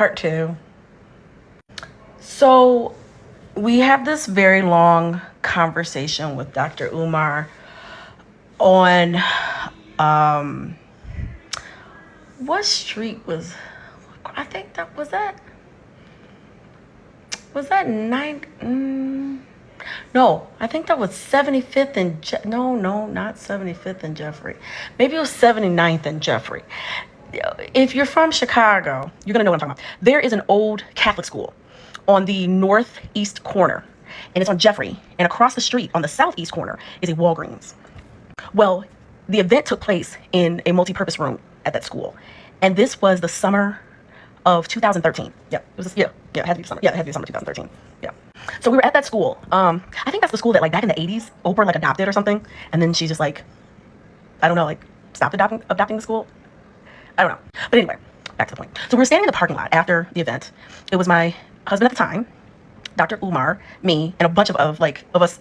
Part two. So we have this very long conversation with Dr. Umar on what street was, I think that was ninth? No, I think that was 75th and no, not 75th and Jeffrey. Maybe it was 79th and Jeffrey. If you're from Chicago, you're gonna know what I'm talking about. There is an old Catholic school on the northeast corner, and it's on Jeffrey, and across the street on the southeast corner is a Walgreens. Well, the event took place in a multi-purpose room at that school, and this was the summer of 2013. Yeah, it was. It had to be the summer. Yeah, it had to be summer 2013. Yeah. So we were at that school. I think that's the school that, like, back in the 80s, Oprah, like, adopted or something, and then she just, like, I don't know, like, stopped adopting the school. I don't know. But anyway, back to the point. So we were standing in the parking lot after the event. It was my husband at the time, Dr. Umar, me, and a bunch of us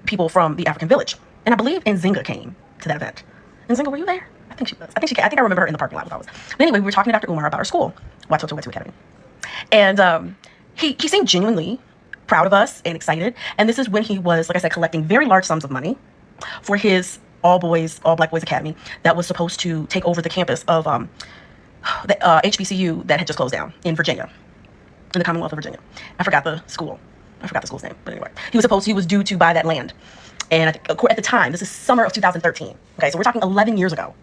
people from the African village. And I believe Nzinga came to that event. Nzinga, were you there? I think she was. I think I remember her in the parking lot with us. But anyway, we were talking to Dr. Umar about our school, Watoto Wetu Academy. And he seemed genuinely proud of us and excited. And this is when he was, like I said, collecting very large sums of money for his all black boys academy that was supposed to take over the campus of the HBCU that had just closed down in Virginia, in the Commonwealth of Virginia. I forgot the school's name, but anyway, he was due to buy that land. And I think at the time, this is summer of 2013. Okay, so we're talking 11 years ago.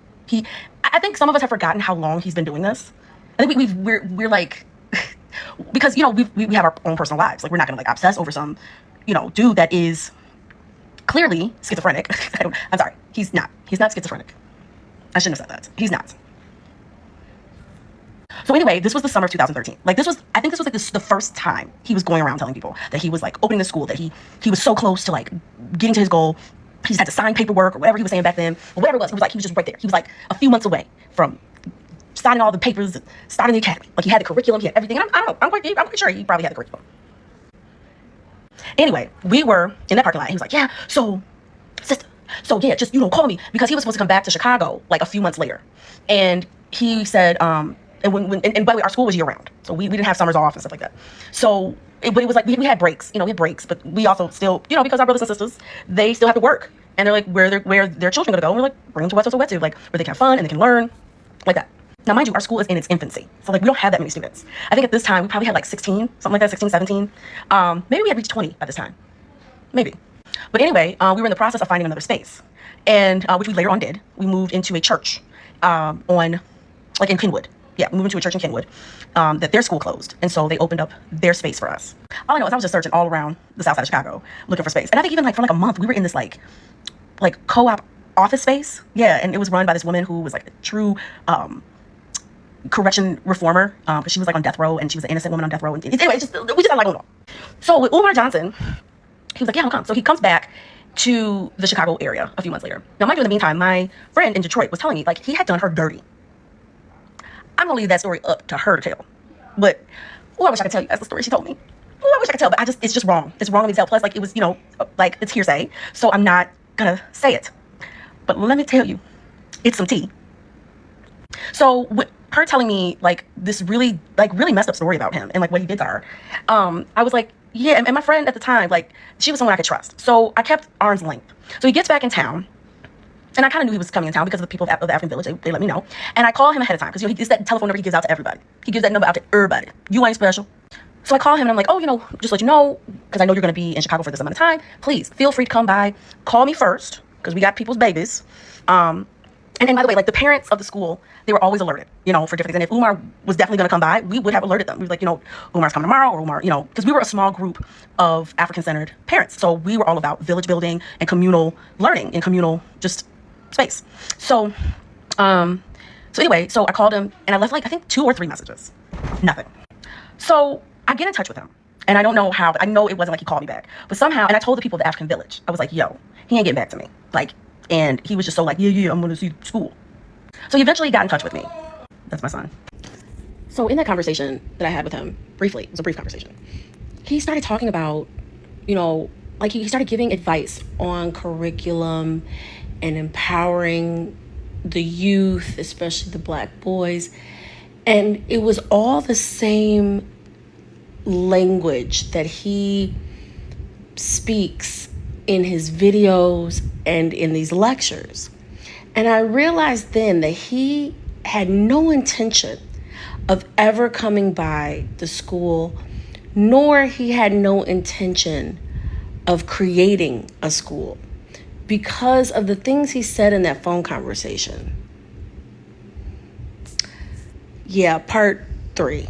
I think some of us have forgotten how long he's been doing this. I think we're like, because, you know, we have our own personal lives. Like, we're not gonna, like, obsess over some, you know, dude that is clearly schizophrenic. I'm sorry. He's not schizophrenic. I shouldn't have said that. He's not. So anyway, this was the summer of 2013. Like, I think this was like the first time he was going around telling people that he was, like, opening the school, that he was so close to, like, getting to his goal. He just had to sign paperwork or whatever he was saying back then, or whatever it was. He was just right there. He was like a few months away from signing all the papers and starting the academy. Like, he had the curriculum, he had everything. And I don't know. I'm quite sure he probably had the curriculum. Anyway, we were in that parking lot. And he was like, yeah, so, sister, so yeah, just, you know, call me, because he was supposed to come back to Chicago like a few months later. And he said, and by the way, our school was year round, so we didn't have summers off and stuff like that. So, but it was like we had breaks, you know, we had breaks, but we also still, you know, because our brothers and sisters, they still have to work, and they're like, where their children gonna go? And we're like, bring them to Watoto Wetu, like, where they can have fun and they can learn, like that. Now, mind you, our school is in its infancy, so, like, we don't have that many students. I think at this time we probably had like 16, something like that, 16, 17. Maybe we had reached 20 by this time, maybe. But anyway, we were in the process of finding another space, and which we later on did. We moved into a church in Kenwood. Yeah, we moved into a church in Kenwood that their school closed, and so they opened up their space for us. All I know is I was just searching all around the south side of Chicago looking for space, and I think even like for like a month we were in this like co-op office space. Yeah, and it was run by this woman who was like a true correction reformer, because she was like on death row, and she was an innocent woman on death row. And anyway, we just had like going on. So with Umar Johnson, he was like, yeah, I'll come. So he comes back to the Chicago area a few months later. Now, mind you, in the meantime, my friend in Detroit was telling me, like, he had done her dirty. I'm gonna leave that story up to her to tell. But, I wish I could tell you. That's the story she told me. I wish I could tell, but it's just wrong. It's wrong of me to tell. Plus, like, it was, you know, like, it's hearsay. So I'm not gonna say it. But let me tell you, it's some tea. So with her telling me, like, this really messed up story about him and, like, what he did to her, I was like, yeah, and my friend at the time, like, she was someone I could trust. So I kept arm's length. So he gets back in town. And I kind of knew he was coming in town because of the people of the African village. They let me know. And I call him ahead of time because, you know, it's that telephone number he gives out to everybody. He gives that number out to everybody. You ain't special. So I call him and I'm like, oh, you know, just let you know, because I know you're going to be in Chicago for this amount of time. Please feel free to come by. Call me first, because we got people's babies. And by the way, like, the parents of the school, they were always alerted, you know, for different things. And if Umar was definitely going to come by, we would have alerted them. We were like, you know, Umar's coming tomorrow, or Umar, you know, because we were a small group of African-centered parents. So we were all about village building and communal learning and communal just space. So anyway, so I called him and I left, like, I think 2 or 3 messages. Nothing. So I get in touch with him, and I don't know how, but I know it wasn't like he called me back. But somehow, and I told the people of the African village, I was like, yo, he ain't getting back to me. Like, and he was just so like, yeah, I'm gonna see school. So he eventually got in touch with me. That's my son. So in that conversation that I had with him, briefly, it was a brief conversation, he started talking about, you know, like, he started giving advice on curriculum and empowering the youth, especially the black boys. And it was all the same language that he speaks in his videos and in these lectures. And I realized then that he had no intention of ever coming by the school, nor he had no intention of creating a school because of the things he said in that phone conversation. Yeah, part 3.